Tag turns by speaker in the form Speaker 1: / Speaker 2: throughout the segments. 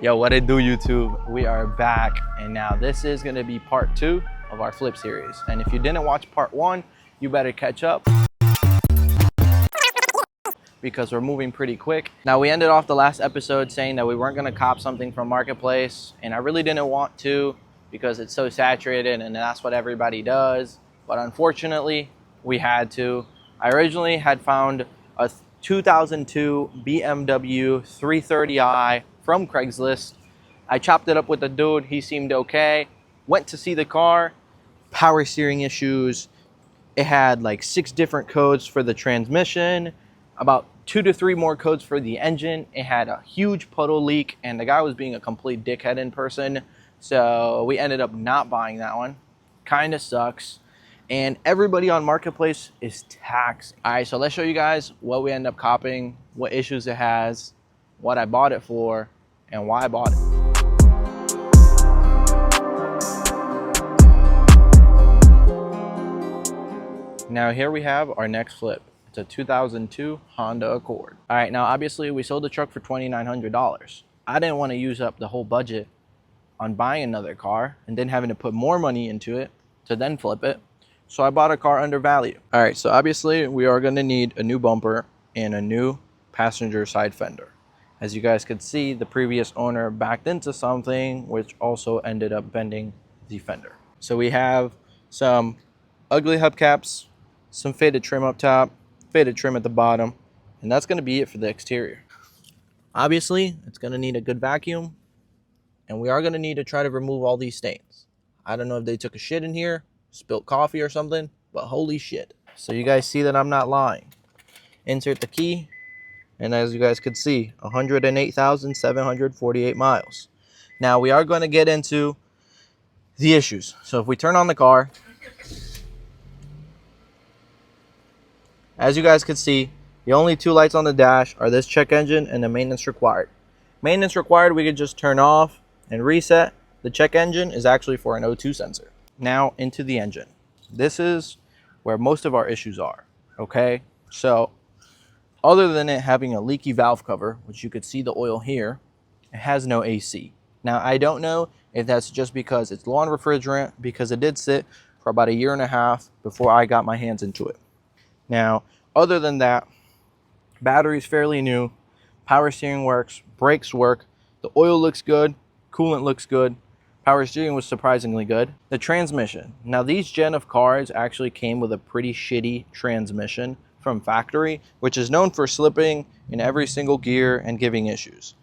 Speaker 1: Yo, what it do, YouTube? We are back, and now this is going to be part 2 of our flip series. And if you didn't watch part 1, you better catch up because we're moving pretty quick. Now, we ended off the last episode saying that we weren't going to cop something from Marketplace, and I really didn't want to because it's so saturated and that's what everybody does. But unfortunately, we had to. I originally had found a 2002 BMW 330i from Craigslist. I chopped it up with the dude. He seemed okay. Went to see the car. Power steering issues. It had like 6 different codes for the transmission, about 2 to 3 more codes for the engine. It had a huge puddle leak, and the guy was being a complete dickhead in person. So we ended up not buying that one. Kind of sucks. And everybody on Marketplace is taxed. All right, so let's show you guys what we end up copying, what issues it has, what I bought it for, and why I bought it. Now here we have our next flip. It's a 2002 Honda Accord. All right, now obviously we sold the truck for $2,900. I didn't want to use up the whole budget on buying another car and then having to put more money into it to then flip it. So I bought a car under value. All right, so obviously we are going to need a new bumper and a new passenger side fender. As you guys could see, the previous owner backed into something which also ended up bending the fender. So we have some ugly hubcaps, some faded trim up top, faded trim at the bottom, and that's going to be it for the exterior. Obviously, it's going to need a good vacuum, and we are going to need to try to remove all these stains. I don't know if they took a shit in here, spilt coffee or something, but holy shit. So you guys see that I'm not lying. Insert the key, and as you guys could see, 108,748 miles. Now we are going to get into the issues. So if we turn on the car, as you guys could see, the only 2 lights on the dash are this check engine and the maintenance required. Maintenance required we could just turn off and reset. The check engine is actually for an O2 sensor. Now into the engine. This is where most of our issues are, okay? So other than it having a leaky valve cover, which you could see the oil here, it has no AC. Now I don't know if that's just because it's low on refrigerant, because it did sit for about 1.5 years before I got my hands into it. Now, other than that, battery's fairly new, power steering works, brakes work, the oil looks good, coolant looks good, power steering was surprisingly good. The transmission. Now these gen of cars actually came with a pretty shitty transmission from factory, which is known for slipping in every single gear and giving issues.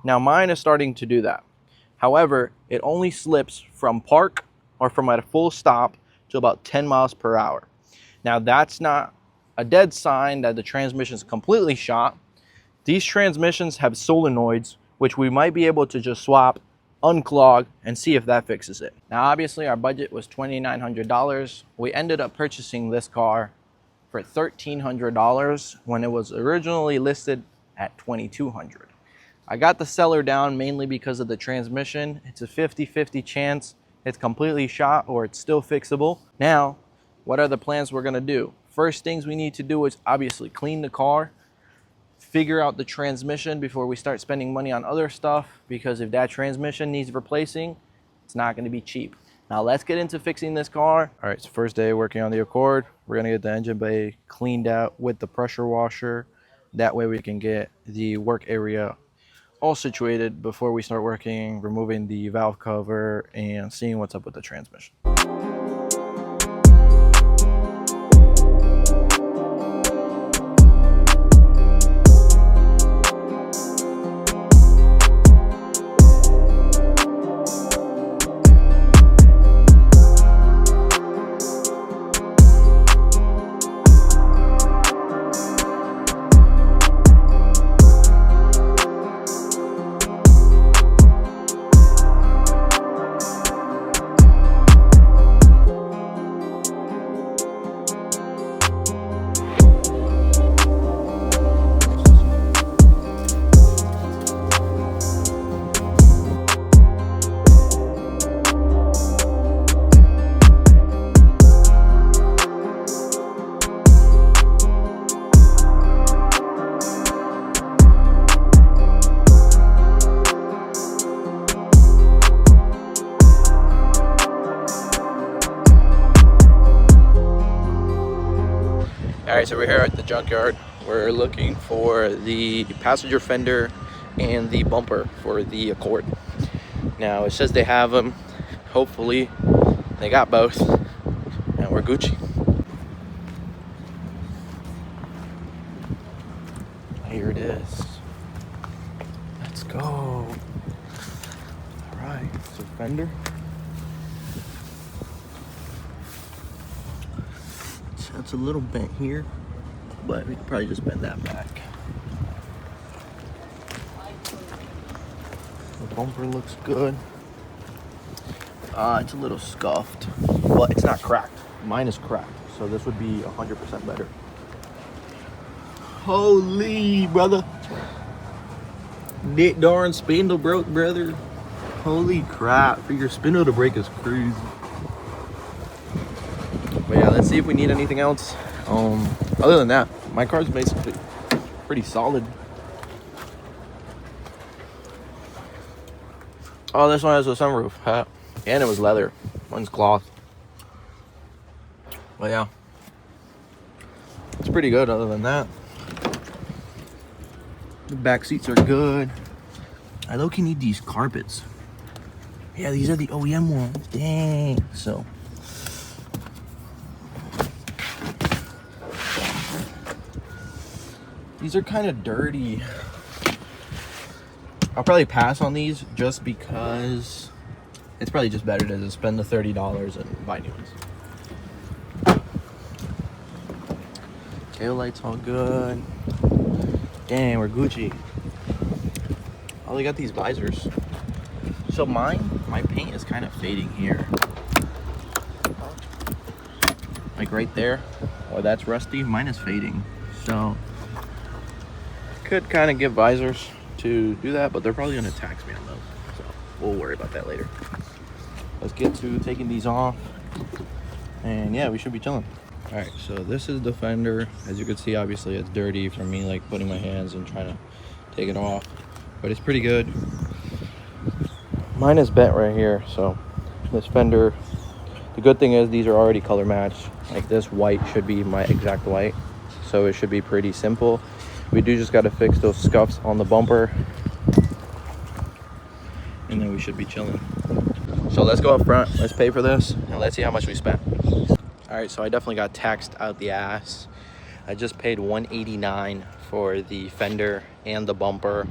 Speaker 1: Now mine is starting to do that. However, it only slips from park or from at a full stop to about 10 miles per hour. Now that's not a dead sign that the transmission is completely shot. These transmissions have solenoids, which we might be able to just swap, unclog, and see if that fixes it. Now obviously our budget was $2,900. We ended up purchasing this car for $1,300 when it was originally listed at $2,200. I got the seller down mainly because of the transmission. It's a 50-50 chance it's completely shot or it's still fixable. Now, what are the plans we're gonna do? First things we need to do is obviously clean the car, figure out the transmission before we start spending money on other stuff, because if that transmission needs replacing, it's not going to be cheap. Now let's get into fixing this car. All right, so first day working on the Accord. We're going to get the engine bay cleaned out with the pressure washer. That way we can get the work area all situated before we start working, removing the valve cover and seeing what's up with the transmission. Alright, so we're here at the junkyard. We're looking for the passenger fender and the bumper for the Accord. Now, it says they have them. Hopefully, they got both. And we're Gucci. Here it is. Let's go. Alright, so fender. It's a little bent here, but we could probably just bend that back. The bumper looks good. It's a little scuffed, but it's not cracked. Mine is cracked, so this would be 100% better. Holy brother. That darn spindle broke, brother. Holy crap, for your spindle to break is crazy. But yeah, let's see if we need anything else. Other than that, my car's basically pretty solid. Oh, this one has a sunroof, huh? And it was leather. One's cloth. But yeah, it's pretty good other than that. The back seats are good. I low-key need these carpets. Yeah, these are the OEM ones. Dang. So these are kind of dirty. I'll probably pass on these just because it's probably just better to spend the $30 and buy new ones. Tail lights all good. Dang, we're Gucci. Oh, they got these visors. So my paint is kind of fading here. Like right there. Oh, that's rusty. Mine is fading. So could kind of get visors to do that, but they're probably going to tax me on those, so we'll worry about that later. Let's get to taking these off, and yeah, we should be chilling. All right, so this is the fender. As you can see, obviously it's dirty from me like putting my hands and trying to take it off, but it's pretty good. Mine is bent right here, so this fender, the good thing is these are already color matched. Like this white should be my exact white, so it should be pretty simple. We do just got to fix those scuffs on the bumper, and then we should be chilling. So let's go up front, let's pay for this, and let's see how much we spent. All right, so I definitely got taxed out the ass. I just paid $189 for the fender and the bumper.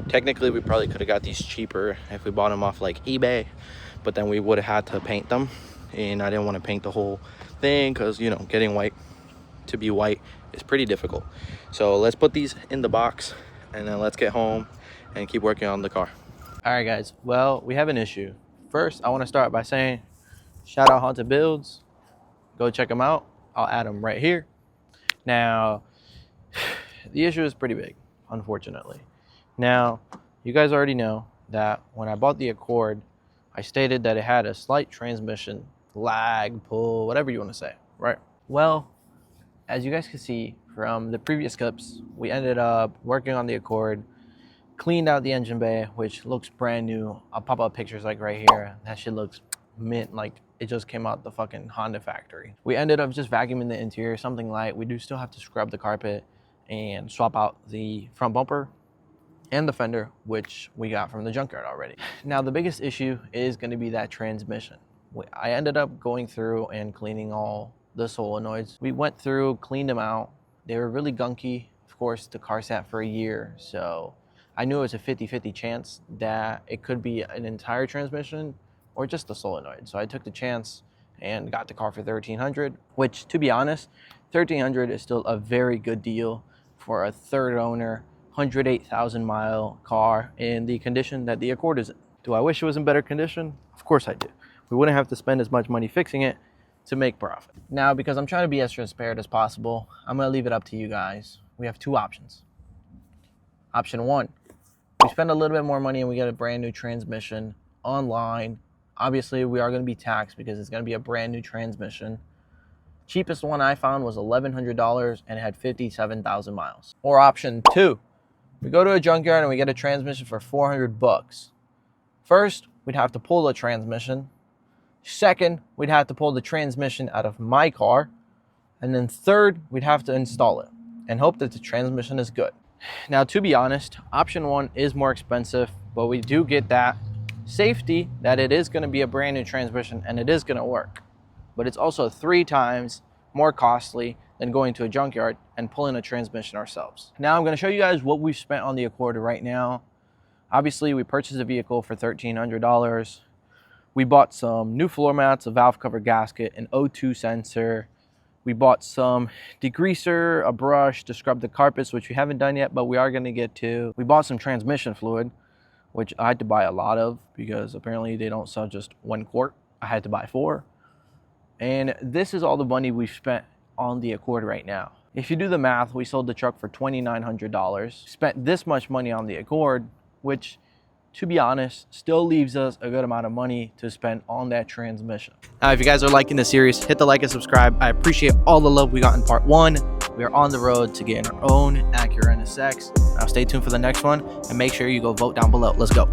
Speaker 1: Technically, we probably could have got these cheaper if we bought them off like eBay, but then we would have had to paint them, and I didn't want to paint the whole thing because, you know, getting white to be white is pretty difficult. So let's put these in the box, and then let's get home and keep working on the car. All right, guys, well, we have an issue. First, I want to start by saying shout out Haunted Builds. Go check them out. I'll add them right here. Now, the issue is pretty big, unfortunately. Now, you guys already know that when I bought the Accord, I stated that it had a slight transmission lag, pull, whatever you want to say, right? Well, as you guys can see from the previous clips, we ended up working on the Accord, cleaned out the engine bay, which looks brand new. I'll pop up pictures like right here. That shit looks mint, like it just came out the fucking Honda factory. We ended up just vacuuming the interior, something light. We do still have to scrub the carpet and swap out the front bumper and the fender, which we got from the junkyard already. Now, the biggest issue is going to be that transmission. I ended up going through and cleaning all the solenoids. We went through, cleaned them out. They were really gunky. Of course, the car sat for a year, so I knew it was a 50-50 chance that it could be an entire transmission or just the solenoid. So I took the chance and got the car for $1,300, which, to be honest, $1,300 is still a very good deal for a third owner, 108,000 mile car in the condition that the Accord is in. Do I wish it was in better condition? Of course I do. We wouldn't have to spend as much money fixing it to make profit. Now, because I'm trying to be as transparent as possible, I'm gonna leave it up to you guys. We have two options. Option one, we spend a little bit more money and we get a brand new transmission online. Obviously, we are gonna be taxed because it's gonna be a brand new transmission. Cheapest one I found was $1,100 and it had 57,000 miles. Or option two, we go to a junkyard and we get a transmission for 400 bucks. First, we'd have to pull the transmission. Second, we'd have to pull the transmission out of my car. And then third, we'd have to install it and hope that the transmission is good. Now, to be honest, option one is more expensive, but we do get that safety that it is going to be a brand new transmission and it is going to work. But it's also 3 times more costly than going to a junkyard and pulling a transmission ourselves. Now I'm going to show you guys what we've spent on the Accord right now. Obviously, we purchased a vehicle for $1,300. We bought some new floor mats, a valve cover gasket, an O2 sensor. We bought some degreaser, a brush to scrub the carpets, which we haven't done yet, but we are going to get to. We bought some transmission fluid, which I had to buy a lot of because apparently they don't sell just 1 quart. I had to buy 4. And this is all the money we've spent on the Accord right now. If you do the math, we sold the truck for $2,900, spent this much money on the Accord, which, to be honest, still leaves us a good amount of money to spend on that transmission. Now, if you guys are liking the series, hit the like and subscribe. I appreciate all the love we got in part 1. We are on the road to getting our own Acura NSX. Now stay tuned for the next one and make sure you go vote down below. Let's go.